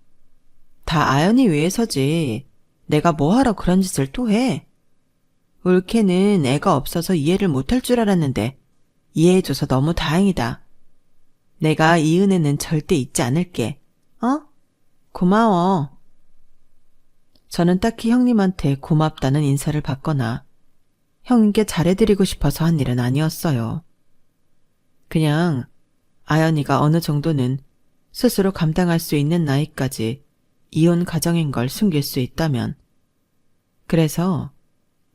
다 아연이 위해서지. 내가 뭐하러 그런 짓을 또 해? 올케는 애가 없어서 이해를 못할 줄 알았는데 이해해줘서 너무 다행이다. 내가 이 은혜는 절대 잊지 않을게. 어? 고마워. 저는 딱히 형님한테 고맙다는 인사를 받거나 형님께 잘해드리고 싶어서 한 일은 아니었어요. 그냥 아연이가 어느 정도는 스스로 감당할 수 있는 나이까지 이혼 가정인 걸 숨길 수 있다면, 그래서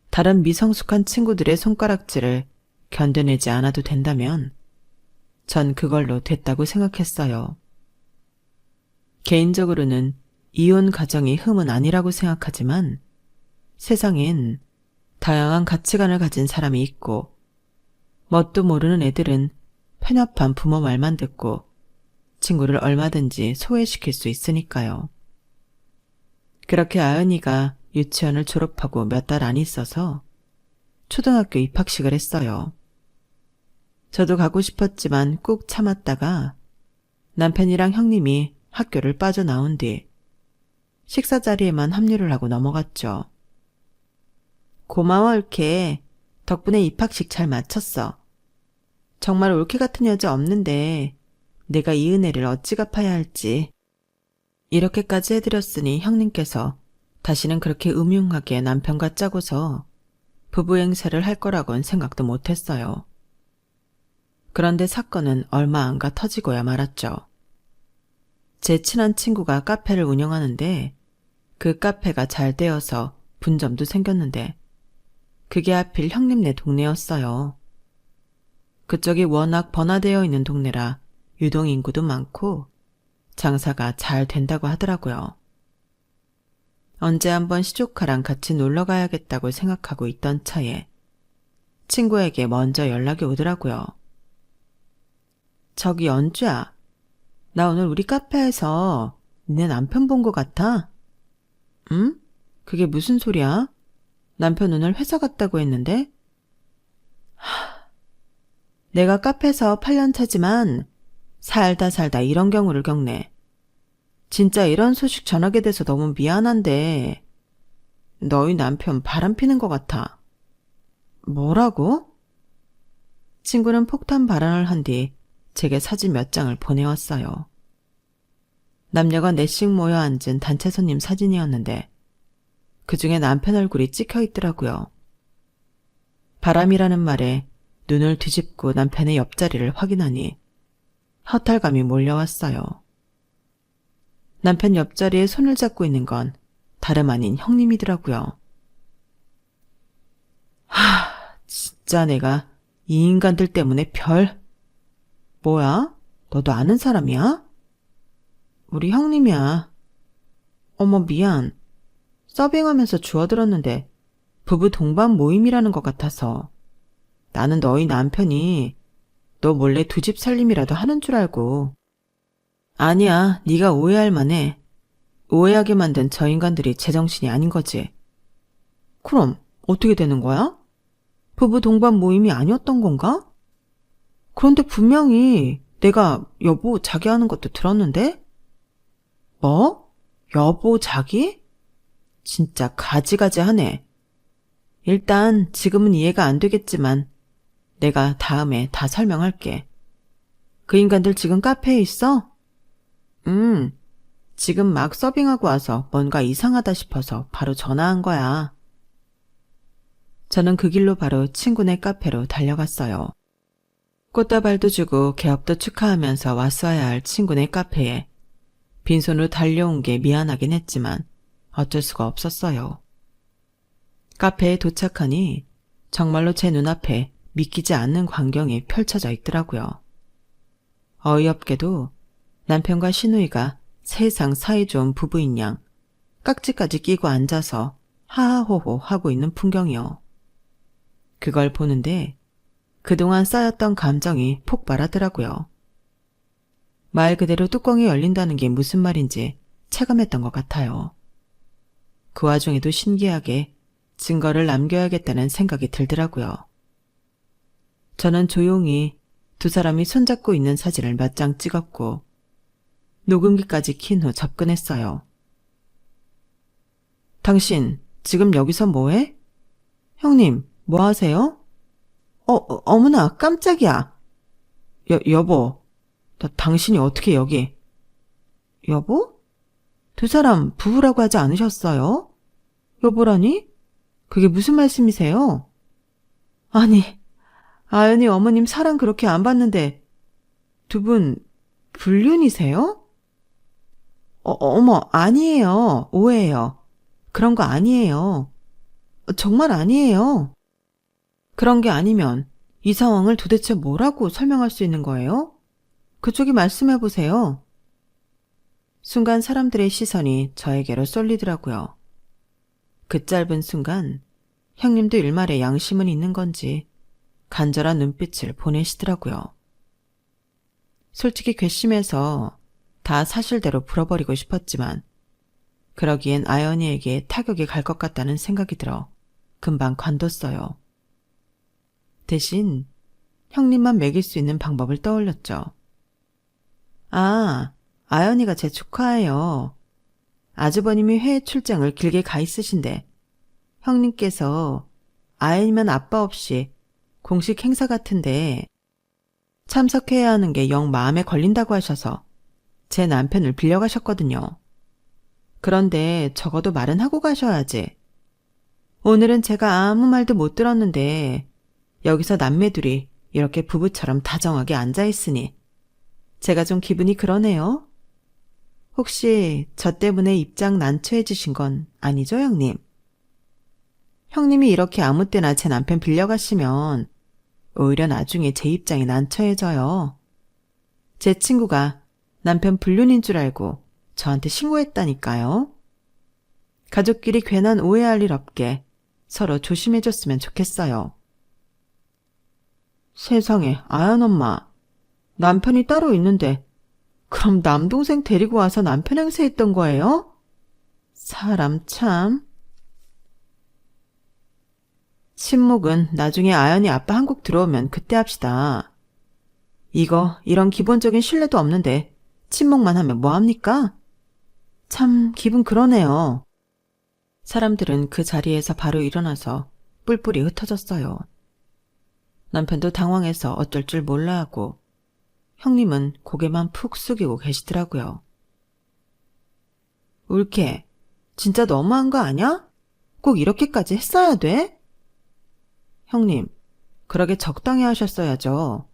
다른 미성숙한 친구들의 손가락질을 견뎌내지 않아도 된다면 전 그걸로 됐다고 생각했어요. 개인적으로는 이혼 가정이 흠은 아니라고 생각하지만 세상엔 다양한 가치관을 가진 사람이 있고 뭣도 모르는 애들은 편협한 부모 말만 듣고 친구를 얼마든지 소외시킬 수 있으니까요. 그렇게 아은이가 유치원을 졸업하고 몇 달 안 있어서 초등학교 입학식을 했어요. 저도 가고 싶었지만 꾹 참았다가 남편이랑 형님이 학교를 빠져나온 뒤 식사 자리에만 합류를 하고 넘어갔죠. 고마워 올케. 덕분에 입학식 잘 마쳤어. 정말 올케 같은 여자 없는데 내가 이 은혜를 어찌 갚아야 할지. 이렇게까지 해드렸으니 형님께서 다시는 그렇게 음흉하게 남편과 짜고서 부부 행세를 할 거라곤 생각도 못했어요. 그런데 사건은 얼마 안 가 터지고야 말았죠. 제 친한 친구가 카페를 운영하는데 그 카페가 잘 되어서 분점도 생겼는데 그게 하필 형님네 동네였어요. 그쪽이 워낙 번화되어 있는 동네라 유동인구도 많고 장사가 잘 된다고 하더라고요. 언제 한번 시조카랑 같이 놀러 가야겠다고 생각하고 있던 차에 친구에게 먼저 연락이 오더라고요. 저기 연주야, 나 오늘 우리 카페에서 네 남편 본 것 같아. 응? 그게 무슨 소리야? 남편 오늘 회사 갔다고 했는데? 내가 카페에서 8년 차지만 살다 이런 경우를 겪네. 진짜 이런 소식 전하게 돼서 너무 미안한데 너희 남편 바람 피는 것 같아. 뭐라고? 친구는 폭탄 발언을 한 뒤 제게 사진 몇 장을 보내왔어요. 남녀가 넷씩 모여 앉은 단체 손님 사진이었는데 그중에 남편 얼굴이 찍혀 있더라고요. 바람이라는 말에 눈을 뒤집고 남편의 옆자리를 확인하니 허탈감이 몰려왔어요. 남편 옆자리에 손을 잡고 있는 건 다름 아닌 형님이더라고요. 진짜 내가 이 인간들 때문에 뭐야? 너도 아는 사람이야? 우리 형님이야. 어머 미안. 서빙하면서 주워들었는데 부부 동반 모임이라는 것 같아서 나는 너희 남편이 너 몰래 두 집 살림이라도 하는 줄 알고. 아니야, 네가 오해할 만해. 오해하게 만든 저 인간들이 제정신이 아닌 거지. 그럼 어떻게 되는 거야? 부부 동반 모임이 아니었던 건가? 그런데 분명히 내가 여보 자기 하는 것도 들었는데? 뭐? 여보 자기? 진짜 가지가지하네. 일단 지금은 이해가 안 되겠지만 내가 다음에 다 설명할게. 그 인간들 지금 카페에 있어? 지금 막 서빙하고 와서 뭔가 이상하다 싶어서 바로 전화한 거야. 저는 그 길로 바로 친구네 카페로 달려갔어요. 꽃다발도 주고 개업도 축하하면서 왔어야 할 친구네 카페에 빈손으로 달려온 게 미안하긴 했지만 어쩔 수가 없었어요. 카페에 도착하니 정말로 제 눈앞에 믿기지 않는 광경이 펼쳐져 있더라고요. 어이없게도 남편과 시누이가 세상 사이 좋은 부부인 양 깍지까지 끼고 앉아서 하하호호 하고 있는 풍경이요. 그걸 보는데 그동안 쌓였던 감정이 폭발하더라고요. 말 그대로 뚜껑이 열린다는 게 무슨 말인지 체감했던 것 같아요. 그 와중에도 신기하게 증거를 남겨야겠다는 생각이 들더라고요. 저는 조용히 두 사람이 손잡고 있는 사진을 몇 장 찍었고 녹음기까지 킨 후 접근했어요. 당신 지금 여기서 뭐해? 형님 뭐 하세요? 어머나 깜짝이야. 여보, 당신이 어떻게 여기? 여보? 두 사람 부부라고 하지 않으셨어요? 여보라니? 그게 무슨 말씀이세요? 아니, 아연이 어머님 사랑 그렇게 안 받는데 두 분 불륜이세요? 어머, 아니에요. 오해예요. 그런 거 아니에요. 정말 아니에요. 그런 게 아니면 이 상황을 도대체 뭐라고 설명할 수 있는 거예요? 그쪽이 말씀해 보세요. 순간 사람들의 시선이 저에게로 쏠리더라고요. 그 짧은 순간 형님도 일말의 양심은 있는 건지 간절한 눈빛을 보내시더라고요. 솔직히 괘씸해서 다 사실대로 풀어버리고 싶었지만 그러기엔 아연이에게 타격이 갈 것 같다는 생각이 들어 금방 관뒀어요. 대신 형님만 먹일 수 있는 방법을 떠올렸죠. 아, 아연이가 제 조카예요. 아주버님이 해외 출장을 길게 가 있으신데 형님께서 아연이면 아빠 없이 공식 행사 같은데 참석해야 하는 게 영 마음에 걸린다고 하셔서 제 남편을 빌려가셨거든요. 그런데 적어도 말은 하고 가셔야지. 오늘은 제가 아무 말도 못 들었는데 여기서 남매 둘이 이렇게 부부처럼 다정하게 앉아있으니 제가 좀 기분이 그러네요. 혹시 저 때문에 입장 난처해지신 건 아니죠, 형님? 형님이 이렇게 아무 때나 제 남편 빌려가시면 오히려 나중에 제 입장이 난처해져요. 제 친구가 남편 불륜인 줄 알고 저한테 신고했다니까요. 가족끼리 괜한 오해할 일 없게 서로 조심해줬으면 좋겠어요. 세상에, 아연 엄마. 남편이 따로 있는데 그럼 남동생 데리고 와서 남편 행세했던 거예요? 사람 참. 친목은 나중에 아연이 아빠 한국 들어오면 그때 합시다. 이런 기본적인 신뢰도 없는데 친목만 하면 뭐합니까? 참 기분 그러네요. 사람들은 그 자리에서 바로 일어나서 뿔뿔이 흩어졌어요. 남편도 당황해서 어쩔 줄 몰라 하고 형님은 고개만 푹 숙이고 계시더라고요. 울케, 진짜 너무한 거 아냐? 꼭 이렇게까지 했어야 돼? 형님, 그러게 적당히 하셨어야죠.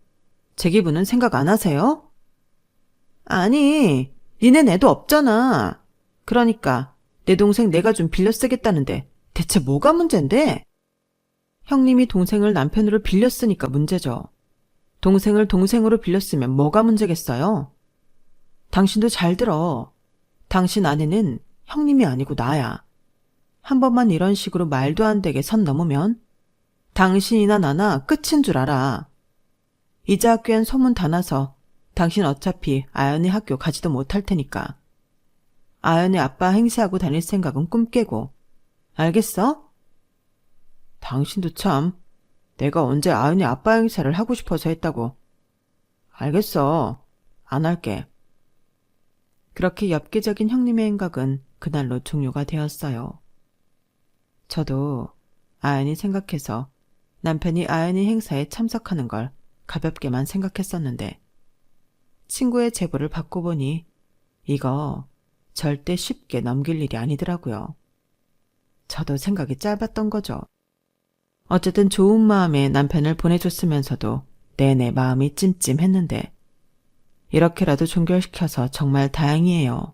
제 기분은 생각 안 하세요? 아니, 니넨 애도 없잖아. 그러니까 내 동생 내가 좀 빌려 쓰겠다는데 대체 뭐가 문제인데? 형님이 동생을 남편으로 빌렸으니까 문제죠. 동생을 동생으로 빌렸으면 뭐가 문제겠어요? 당신도 잘 들어. 당신 아내는 형님이 아니고 나야. 한 번만 이런 식으로 말도 안 되게 선 넘으면 당신이나 나나 끝인 줄 알아. 이제 학교엔 소문 다 나서 당신 어차피 아연이 학교 가지도 못할 테니까. 아연이 아빠 행세하고 다닐 생각은 꿈 깨고. 알겠어? 당신도 참. 내가 언제 아연이 아빠 행세를 하고 싶어서 했다고. 알겠어. 안 할게. 그렇게 엽기적인 형님의 행각은 그날로 종료가 되었어요. 저도 아연이 생각해서 남편이 아연이 행사에 참석하는 걸 가볍게만 생각했었는데 친구의 제보를 받고 보니 이거 절대 쉽게 넘길 일이 아니더라고요. 저도 생각이 짧았던 거죠. 어쨌든 좋은 마음에 남편을 보내줬으면서도 내내 마음이 찜찜했는데 이렇게라도 종결시켜서 정말 다행이에요.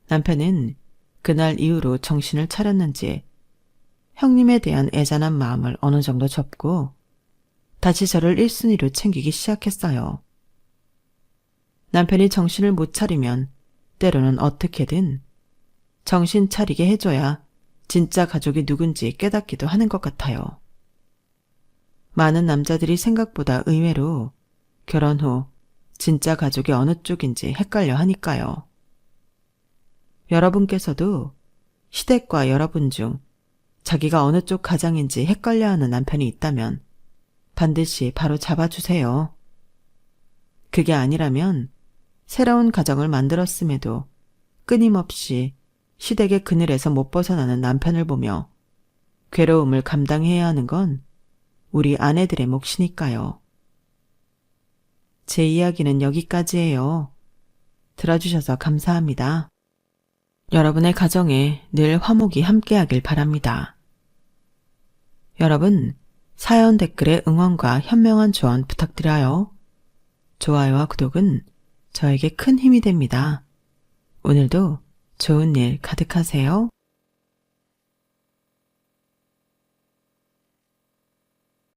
남편은 그날 이후로 정신을 차렸는지 형님에 대한 애잔한 마음을 어느 정도 접고 다시 저를 1순위로 챙기기 시작했어요. 남편이 정신을 못 차리면 때로는 어떻게든 정신 차리게 해줘야 진짜 가족이 누군지 깨닫기도 하는 것 같아요. 많은 남자들이 생각보다 의외로 결혼 후 진짜 가족이 어느 쪽인지 헷갈려 하니까요. 여러분께서도 시댁과 여러분 중 자기가 어느 쪽 가장인지 헷갈려하는 남편이 있다면 반드시 바로 잡아주세요. 그게 아니라면 새로운 가정을 만들었음에도 끊임없이 시댁의 그늘에서 못 벗어나는 남편을 보며 괴로움을 감당해야 하는 건 우리 아내들의 몫이니까요. 제 이야기는 여기까지예요. 들어주셔서 감사합니다. 여러분의 가정에 늘 화목이 함께하길 바랍니다. 여러분, 사연 댓글에 응원과 현명한 조언 부탁드려요. 좋아요와 구독은 저에게 큰 힘이 됩니다. 오늘도 좋은 일 가득하세요.